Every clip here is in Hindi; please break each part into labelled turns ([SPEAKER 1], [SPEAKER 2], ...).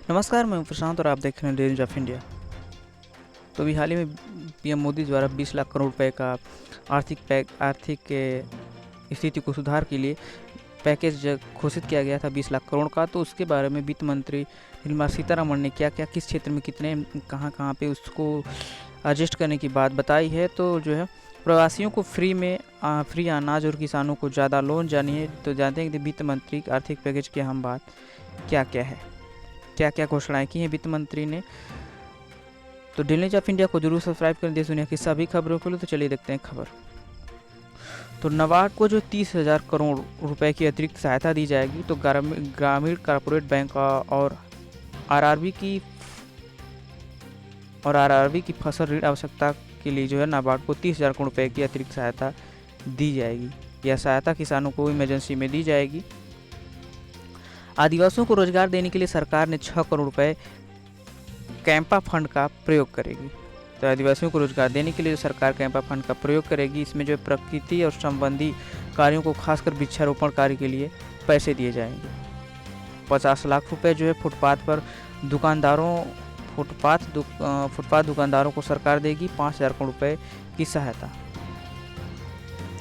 [SPEAKER 1] नमस्कार, मैं हूं प्रशांत और आप देख रहे हैं रेंज ऑफ इंडिया। तो अभी हाल ही में पीएम मोदी द्वारा 20 लाख करोड़ रुपए का आर्थिक स्थिति को सुधार के लिए पैकेज घोषित किया गया था 20 लाख करोड़ का। तो उसके बारे में वित्त मंत्री निर्मला सीतारमण ने क्या क्या किस क्षेत्र में कितने कहाँ पे उसको एडजस्ट करने की बात बताई है। तो जो है प्रवासियों को फ्री अनाज और किसानों को ज़्यादा लोन जानिए तो जानते हैं कि वित्त मंत्री आर्थिक पैकेज की अहम बात क्या क्या है, क्या क्या घोषणाएं की हैं वित्त मंत्री ने। तो डेली ऑफ इंडिया को जरूर सब्सक्राइब कर दे दुनिया की सभी खबरों के लिए। तो चलिए देखते हैं खबर। तो नाबार्ड को जो 30,000 करोड़ रुपए की अतिरिक्त सहायता दी जाएगी। तो ग्रामीण कॉर्पोरेट बैंक और आरआरबी की फसल ऋण आवश्यकता के लिए जो है नाबार्ड को 30,000 करोड़ रुपए की अतिरिक्त सहायता दी जाएगी। यह सहायता किसानों को इमरजेंसी में दी जाएगी। आदिवासियों को रोजगार देने के लिए सरकार ने 6 करोड़ रुपए कैंपा फंड का प्रयोग करेगी। तो आदिवासियों को रोजगार देने के लिए जो सरकार कैंपा फंड का प्रयोग करेगी, इसमें जो प्रकृति और संबंधी कार्यों को खासकर वृक्षारोपण कार्य के लिए पैसे दिए जाएंगे। 50 लाख रुपए जो है फुटपाथ दुकानदारों को सरकार देगी। 5,000 करोड़ रुपए की सहायता।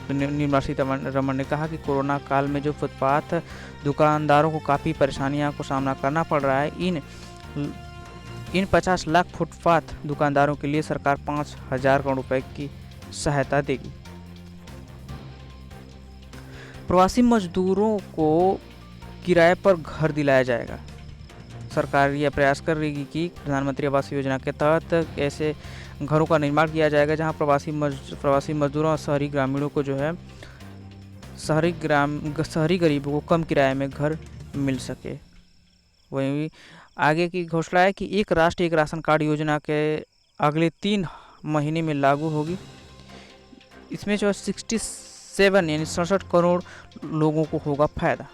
[SPEAKER 1] निर्मला सीतारमण ने कहा कि कोरोना काल में जो फुटपाथ दुकानदारों को काफ़ी परेशानियों को सामना करना पड़ रहा है, इन 50 लाख फुटपाथ दुकानदारों के लिए सरकार 5,000 करोड़ रुपए की सहायता देगी। प्रवासी मजदूरों को किराए पर घर दिलाया जाएगा। सरकार यह प्रयास कर रही है कि प्रधानमंत्री आवास योजना के तहत ऐसे घरों का निर्माण किया जाएगा जहां प्रवासी मजदूरों और शहरी ग्रामीणों को जो है शहरी गरीबों को कम किराए में घर मिल सके। वहीं आगे की घोषणा है कि एक राष्ट्र एक राशन कार्ड योजना के अगले 3 महीने में लागू होगी। इसमें जो 67 करोड़ लोगों को होगा फायदा।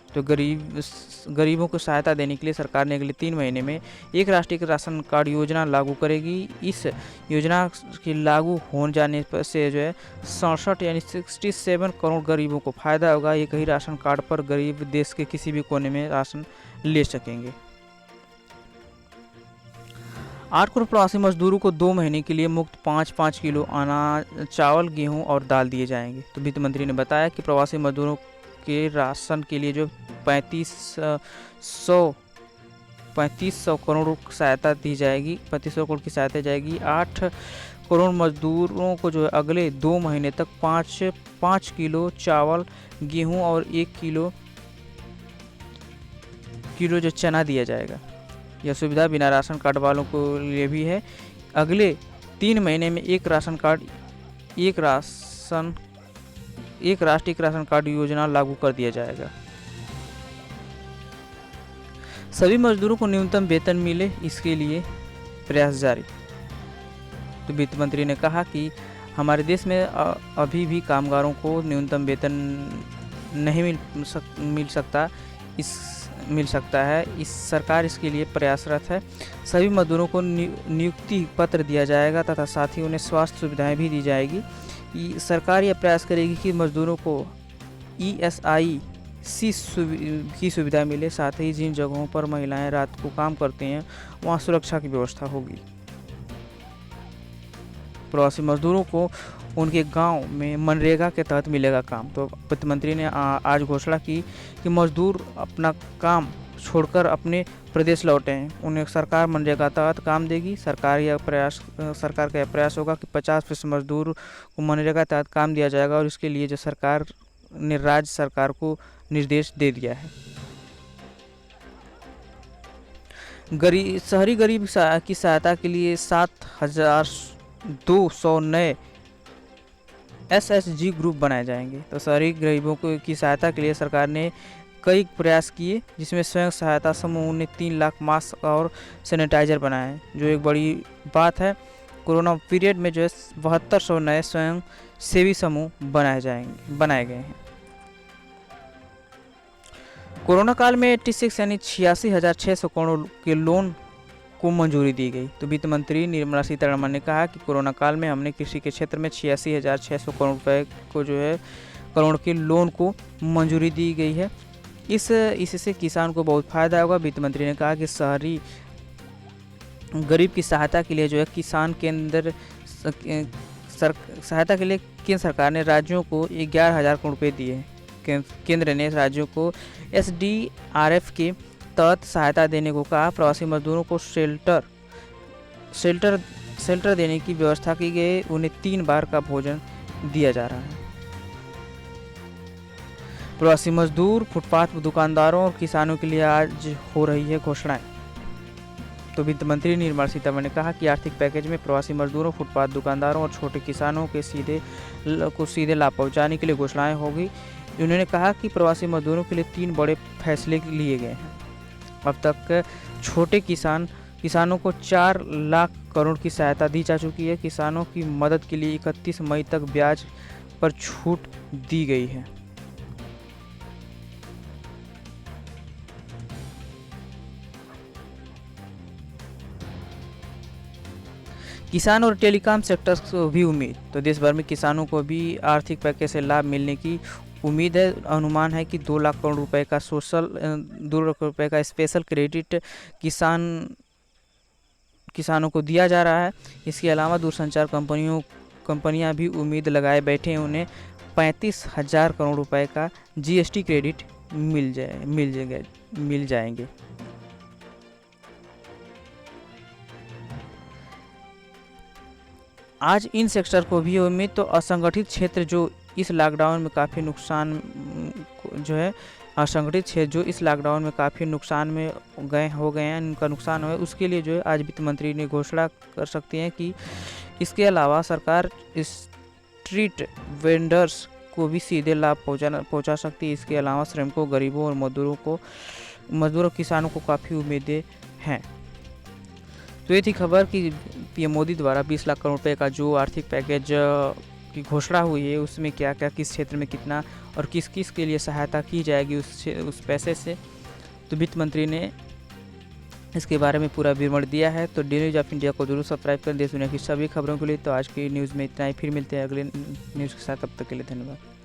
[SPEAKER 1] तो गरीबों को सहायता देने के लिए सरकार ने अगले 3 महीने में एक राष्ट्रीय राशन कार्ड योजना लागू करेगी। इस योजना के लागू हो जाने से जो है 67 करोड़ गरीबों को फायदा होगा। एक ही राशन कार्ड पर गरीब देश के किसी भी कोने में राशन ले सकेंगे। 8 करोड़ प्रवासी मजदूरों को 2 महीने के लिए मुफ्त 5-5 किलो अनाज, चावल, गेहूं और दाल दिए जाएंगे। तो वित्त मंत्री ने बताया कि प्रवासी मजदूरों के राशन के लिए जो 3500 करोड़ सहायता दी जाएगी, 3500 करोड़ की सहायता जाएगी। 8 करोड़ मजदूरों को जो है अगले 2 महीने तक 5 किलो चावल, गेहूं और 1 किलो जो चना दिया जाएगा। यह सुविधा बिना राशन कार्ड वालों को लिए भी है। अगले 3 महीने में एक राष्ट्रीय एक राशन कार्ड योजना लागू कर दिया जाएगा। सभी मजदूरों को न्यूनतम वेतन मिले, इसके लिए प्रयास जारी। तो वित्त मंत्री ने कहा कि हमारे देश में अभी भी कामगारों को न्यूनतम वेतन नहीं मिल सकता है। इस सरकार इसके लिए प्रयासरत है। सभी मजदूरों को नियुक्ति पत्र दिया जाएगा तथा साथ ही उन्हें स्वास्थ्य सुविधाएं भी दी जाएगी। सरकार यह प्रयास करेगी कि मजदूरों को ESIC की सुविधा मिले। साथ ही जिन जगहों पर महिलाएं रात को काम करते हैं वहां सुरक्षा की व्यवस्था होगी। प्रवासी मजदूरों को उनके गांव में मनरेगा के तहत मिलेगा काम। तो वित्त मंत्री ने आज घोषणा की कि मजदूर अपना काम छोड़कर अपने प्रदेश लौटे हैं, उन्हें सरकार मनरेगा तहत काम देगी। सरकार का यह प्रयास होगा कि 50% मजदूर को मनरेगा तहत काम दिया जाएगा और इसके लिए जो सरकार ने राज्य सरकार को निर्देश दे दिया है। शहरी गरीब की सहायता के लिए 7,200 नए SHG ग्रुप बनाए जाएंगे। तो शहरी गरीबों की सहायता के लिए सरकार ने कई प्रयास किए, जिसमें स्वयं सहायता समूह ने 3 लाख मास्क और सैनिटाइजर बनाए, जो एक बड़ी बात है। कोरोना पीरियड में जो है 7200 नए स्वयं सेवी समूह बनाए गए हैं। कोरोना काल में 86,600 करोड़ के लोन को मंजूरी दी गई। तो वित्त मंत्री निर्मला सीतारमण ने कहा कि कोरोना काल में हमने कृषि के क्षेत्र में 86,600 करोड़ रुपए को जो है करोड़ के लोन को मंजूरी दी गई है। इससे किसान को बहुत फ़ायदा होगा। वित्त मंत्री ने कहा कि शहरी गरीब की सहायता के लिए जो है किसान केंद्र सहायता के लिए केंद्र सरकार ने राज्यों को 11,000 करोड़ रुपये दिए हैं। केंद्र ने राज्यों को SDRF के तहत सहायता देने को कहा। प्रवासी मजदूरों को शेल्टर देने की व्यवस्था की गई। उन्हें 3 बार का भोजन दिया जा रहा है। प्रवासी मजदूर, फुटपाथ दुकानदारों और किसानों के लिए आज हो रही है घोषणाएं। तो वित्त मंत्री निर्मला सीतारमण ने कहा कि आर्थिक पैकेज में प्रवासी मजदूरों, फुटपाथ दुकानदारों और छोटे किसानों के सीधे लाभ पहुंचाने के लिए घोषणाएं होगी। उन्होंने कहा कि प्रवासी मजदूरों के लिए 3 बड़े फैसले लिए गए हैं। अब तक छोटे किसानों को 4 लाख करोड़ की सहायता दी जा चुकी है। किसानों की मदद के लिए 31 मई तक ब्याज पर छूट दी गई है। किसान और टेलीकॉम सेक्टर को भी उम्मीद। तो देश भर में किसानों को भी आर्थिक पैकेज से लाभ मिलने की उम्मीद है। अनुमान है कि 2 लाख करोड़ रुपए का 2 लाख रुपए का स्पेशल क्रेडिट किसानों को दिया जा रहा है। इसके अलावा दूरसंचार कंपनियां भी उम्मीद लगाए बैठे हैं, उन्हें 35,000 करोड़ रुपए का GST क्रेडिट मिल जाएंगे। आज इन सेक्टर को भी उम्मीद। तो असंगठित क्षेत्र जो इस लॉकडाउन में काफ़ी नुकसान में हो गए हैं, उनका नुकसान हुआ है, उसके लिए जो है आज वित्त मंत्री ने घोषणा कर सकती हैं कि इसके अलावा सरकार स्ट्रीट वेंडर्स को भी सीधे लाभ पहुंचा सकती है। इसके अलावा श्रमिकों, गरीबों और मजदूरों किसानों को काफ़ी उम्मीदें हैं। तो ये थी खबर कि PM मोदी द्वारा 20 लाख करोड़ रुपए का जो आर्थिक पैकेज की घोषणा हुई है, उसमें क्या क्या, किस क्षेत्र में कितना और किस किस के लिए सहायता की जाएगी उस पैसे से। तो वित्त मंत्री ने इसके बारे में पूरा विवरण दिया है। तो डी न्यूज़ ऑफ इंडिया को जरूर सब्सक्राइब कर देश दुनिया की सभी खबरों के लिए। तो आज की न्यूज़ में इतना ही, फिर मिलते हैं अगले न्यूज़ के साथ। तब तक के लिए धन्यवाद।